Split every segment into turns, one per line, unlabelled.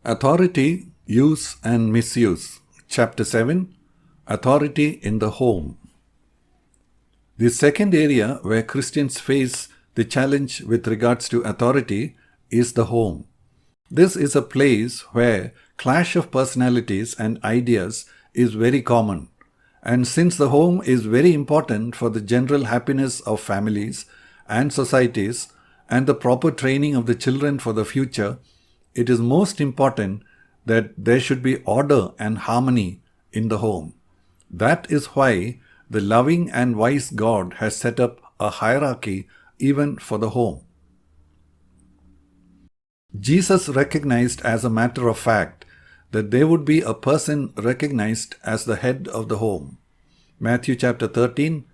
Authority, Use and Misuse. Chapter 7. Authority in the Home. The second area where Christians face the challenge with regards to authority is the home. This is a place where clash of personalities and ideas is very common. And since the home is very important for the general happiness of families and societies and the proper training of the children for the future, it is most important that there should be order and harmony in the home. That is why the loving and wise God has set up a hierarchy even for the home. Jesus recognized as a matter of fact that there would be a person recognized as the head of the home. Matthew chapter 13,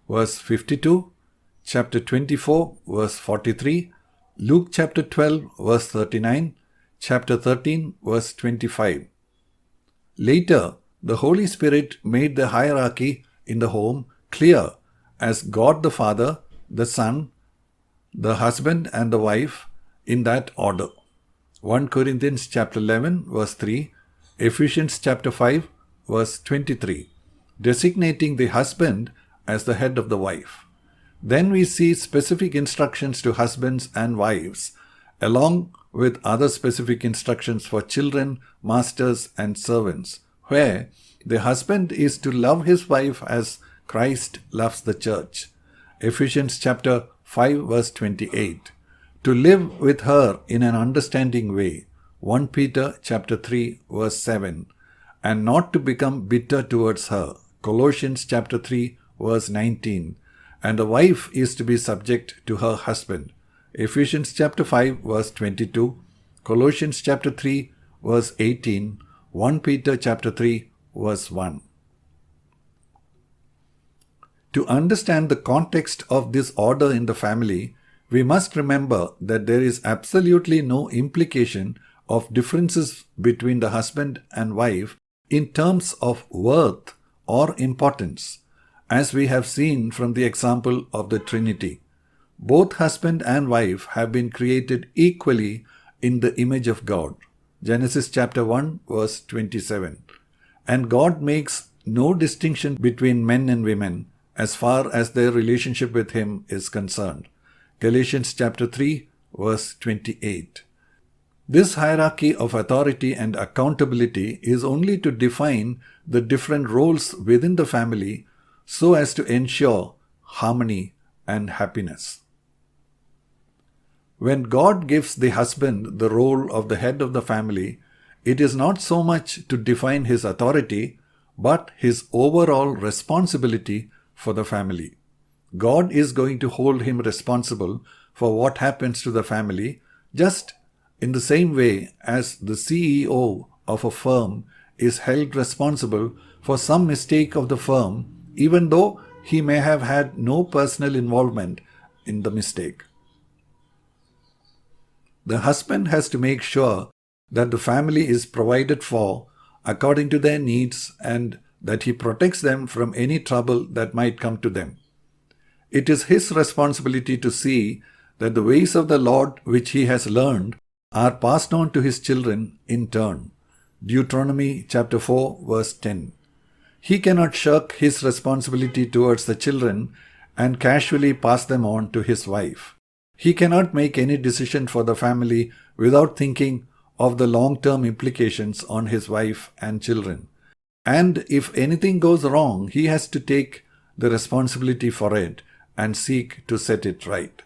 verse 52, chapter 24, verse 43, Luke chapter 12, verse 39, chapter 13, verse 25. Later, the Holy Spirit made the hierarchy in the home clear as God the Father, the Son, the husband and the wife in that order. 1 Corinthians chapter 11, verse 3, Ephesians chapter 5, verse 23, designating the husband as the head of the wife. Then we see specific instructions to husbands and wives, along with other specific instructions for children, masters, and servants, where the husband is to love his wife as Christ loves the church. Ephesians chapter 5, verse 28. To live with her in an understanding way. 1 Peter chapter 3, verse 7. And not to become bitter towards her. Colossians chapter 3, verse 19. And a wife is to be subject to her husband. Ephesians chapter 5, verse 22, Colossians chapter 3, verse 18, 1 Peter chapter 3, verse 1. To understand the context of this order in the family, we must remember that there is absolutely no implication of differences between the husband and wife in terms of worth or importance, as we have seen from the example of the Trinity. Both husband and wife have been created equally in the image of God. Genesis chapter 1, verse 27. And God makes no distinction between men and women as far as their relationship with Him is concerned. Galatians chapter 3, verse 28. This hierarchy of authority and accountability is only to define the different roles within the family so as to ensure harmony and happiness. When God gives the husband the role of the head of the family, it is not so much to define his authority, but his overall responsibility for the family. God is going to hold him responsible for what happens to the family, just in the same way as the CEO of a firm is held responsible for some mistake of the firm, even though he may have had no personal involvement in the mistake. The husband has to make sure that the family is provided for according to their needs and that he protects them from any trouble that might come to them. It is his responsibility to see that the ways of the Lord which he has learned are passed on to his children in turn. Deuteronomy chapter 4, verse 10. He cannot shirk his responsibility towards the children and casually pass them on to his wife. He cannot make any decision for the family without thinking of the long-term implications on his wife and children. And if anything goes wrong, he has to take the responsibility for it and seek to set it right.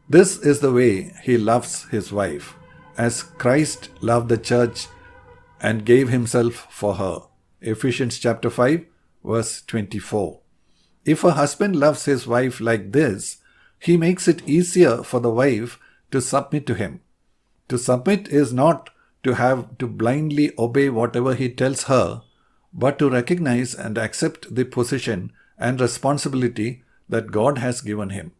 This is the way he loves his wife, as Christ loved the church and gave himself for her. Ephesians chapter 5, verse 24. If a husband loves his wife like this, he makes it easier for the wife to submit to him. To submit is not to have to blindly obey whatever he tells her, but to recognize and accept the position and responsibility that God has given him.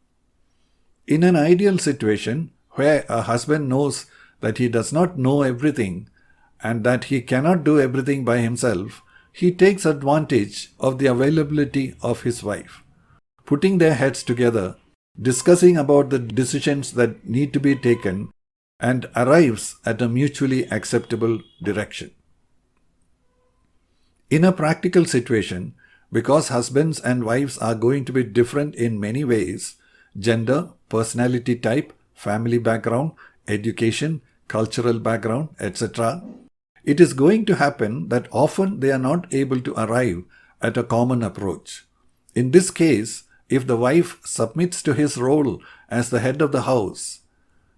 In an ideal situation where a husband knows that he does not know everything and that he cannot do everything by himself, he takes advantage of the availability of his wife. Putting their heads together, discussing about the decisions that need to be taken, and arrives at a mutually acceptable direction. In a practical situation, because husbands and wives are going to be different in many ways, gender, personality type, family background, education, cultural background, etc., it is going to happen that often they are not able to arrive at a common approach. In this case, if the wife submits to his role as the head of the house,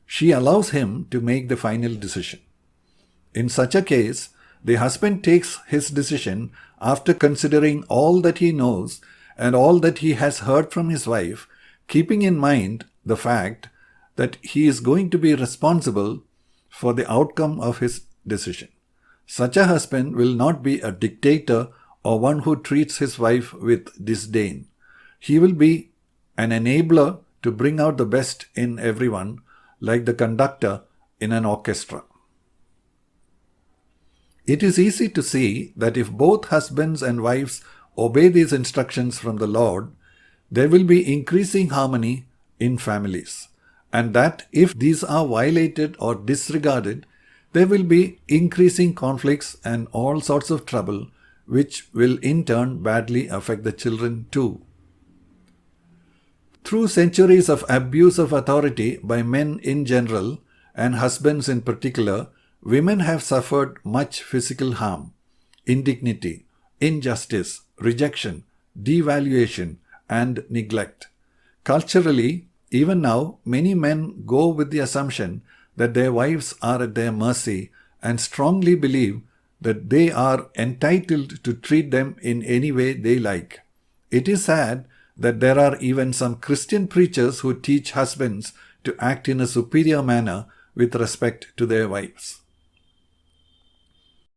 she allows him to make the final decision. In such a case, the husband takes his decision after considering all that he knows and all that he has heard from his wife, keeping in mind the fact that he is going to be responsible for the outcome of his decision. Such a husband will not be a dictator or one who treats his wife with disdain. He will be an enabler to bring out the best in everyone, like the conductor in an orchestra. It is easy to see that if both husbands and wives obey these instructions from the Lord, there will be increasing harmony in families, and that if these are violated or disregarded, there will be increasing conflicts and all sorts of trouble, which will in turn badly affect the children too. Through centuries of abuse of authority by men in general and husbands in particular, women have suffered much physical harm, indignity, injustice, rejection, devaluation, and neglect. Culturally, even now, many men go with the assumption that their wives are at their mercy and strongly believe that they are entitled to treat them in any way they like. It is sad that there are even some Christian preachers who teach husbands to act in a superior manner with respect to their wives.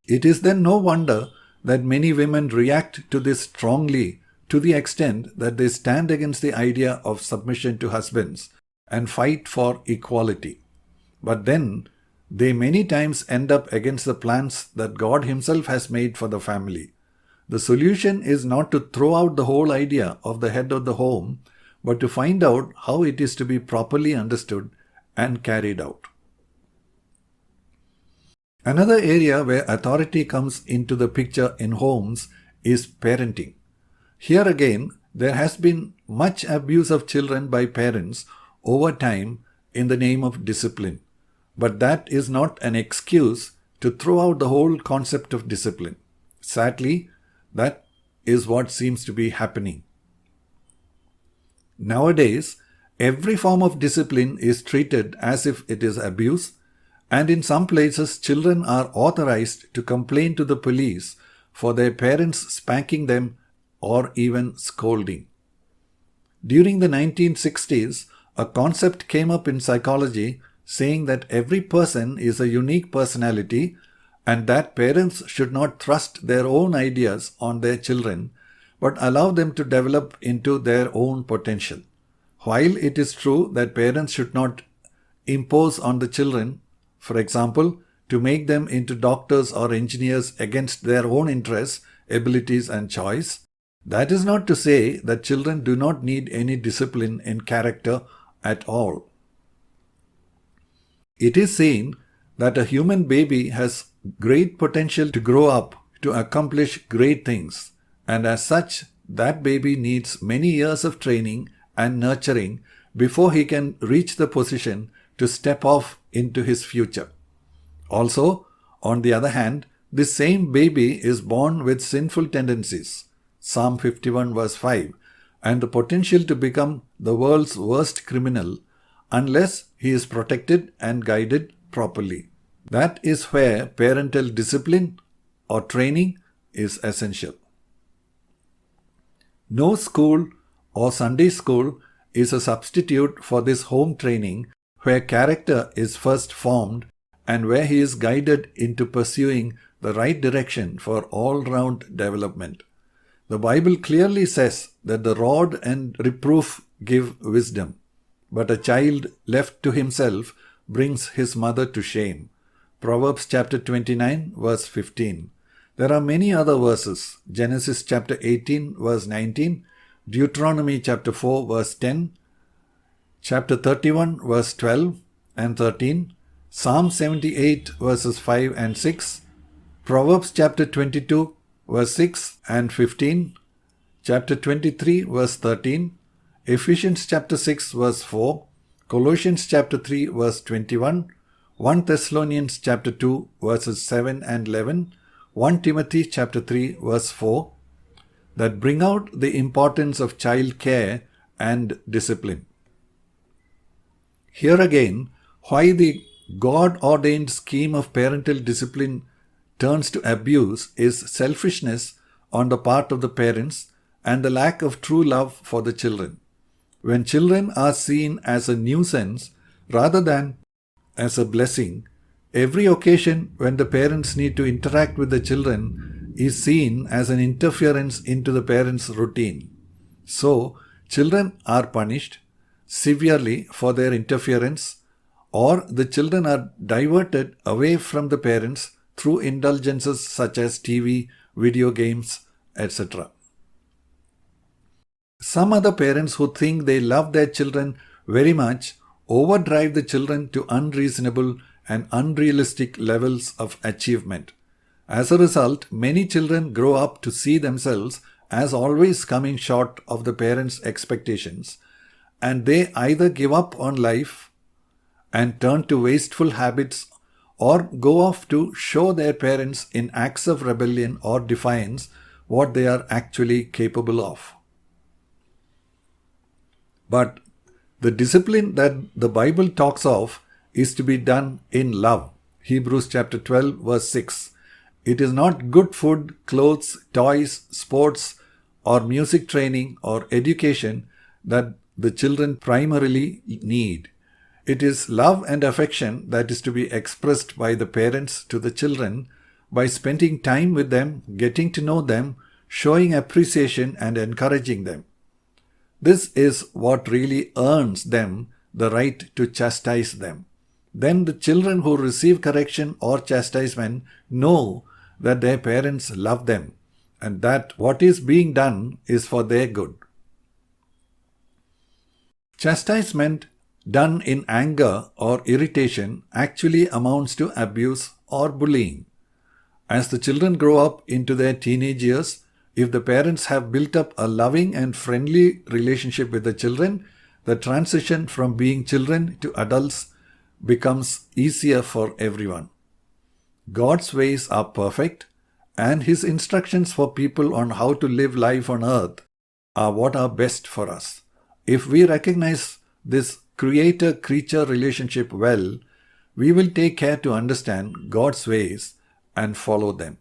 It is then no wonder that many women react to this strongly to the extent that they stand against the idea of submission to husbands and fight for equality. But then they many times end up against the plans that God Himself has made for the family. The solution is not to throw out the whole idea of the head of the home, but to find out how it is to be properly understood and carried out. Another area where authority comes into the picture in homes is parenting. Here again, there has been much abuse of children by parents over time in the name of discipline. But that is not an excuse to throw out the whole concept of discipline. Sadly, that is what seems to be happening. Nowadays, every form of discipline is treated as if it is abuse, and in some places children are authorized to complain to the police for their parents spanking them or even scolding. During the 1960s, a concept came up in psychology saying that every person is a unique personality and that parents should not thrust their own ideas on their children but allow them to develop into their own potential. While it is true that parents should not impose on the children, for example, to make them into doctors or engineers against their own interests, abilities and choice, that is not to say that children do not need any discipline in character at all. It is seen that a human baby has great potential to grow up to accomplish great things, and as such, that baby needs many years of training and nurturing before he can reach the position to step off into his future. Also, on the other hand, this same baby is born with sinful tendencies, Psalm 51 verse 5, and the potential to become the world's worst criminal unless he is protected and guided properly. That is where parental discipline or training is essential. No school or Sunday school is a substitute for this home training where character is first formed and where he is guided into pursuing the right direction for all-round development. The Bible clearly says that the rod and reproof give wisdom, but a child left to himself brings his mother to shame. Proverbs chapter 29 verse 15. There are many other verses. Genesis chapter 18 verse 19, Deuteronomy chapter 4 verse 10, chapter 31 verse 12 and 13, Psalm 78 verses 5 and 6, Proverbs chapter 22 verse 6 and 15, chapter 23 verse 13, Ephesians chapter 6 verse 4, Colossians chapter 3 verse 21, 1 Thessalonians chapter 2 verses 7 and 11, 1 Timothy chapter 3 verse 4, that bring out the importance of child care and discipline. Here again, why the God-ordained scheme of parental discipline turns to abuse is selfishness on the part of the parents and the lack of true love for the children. When children are seen as a nuisance rather than as a blessing, every occasion when the parents need to interact with the children is seen as an interference into the parents' routine. So, children are punished severely for their interference, or the children are diverted away from the parents through indulgences such as TV, video games, etc. Some other parents who think they love their children very much overdrive the children to unreasonable and unrealistic levels of achievement. As a result, many children grow up to see themselves as always coming short of the parents' expectations, and they either give up on life and turn to wasteful habits or go off to show their parents in acts of rebellion or defiance what they are actually capable of. But the discipline that the Bible talks of is to be done in love. Hebrews chapter 12 verse 6. It is not good food, clothes, toys, sports, or music training or education that the children primarily need. It is love and affection that is to be expressed by the parents to the children by spending time with them, getting to know them, showing appreciation and encouraging them. This is what really earns them the right to chastise them. Then the children who receive correction or chastisement know that their parents love them and that what is being done is for their good. Chastisement done in anger or irritation actually amounts to abuse or bullying. As the children grow up into their teenage years, if the parents have built up a loving and friendly relationship with the children, the transition from being children to adults becomes easier for everyone. God's ways are perfect, and His instructions for people on how to live life on earth are what are best for us. If we recognize this creator-creature relationship well, we will take care to understand God's ways and follow them.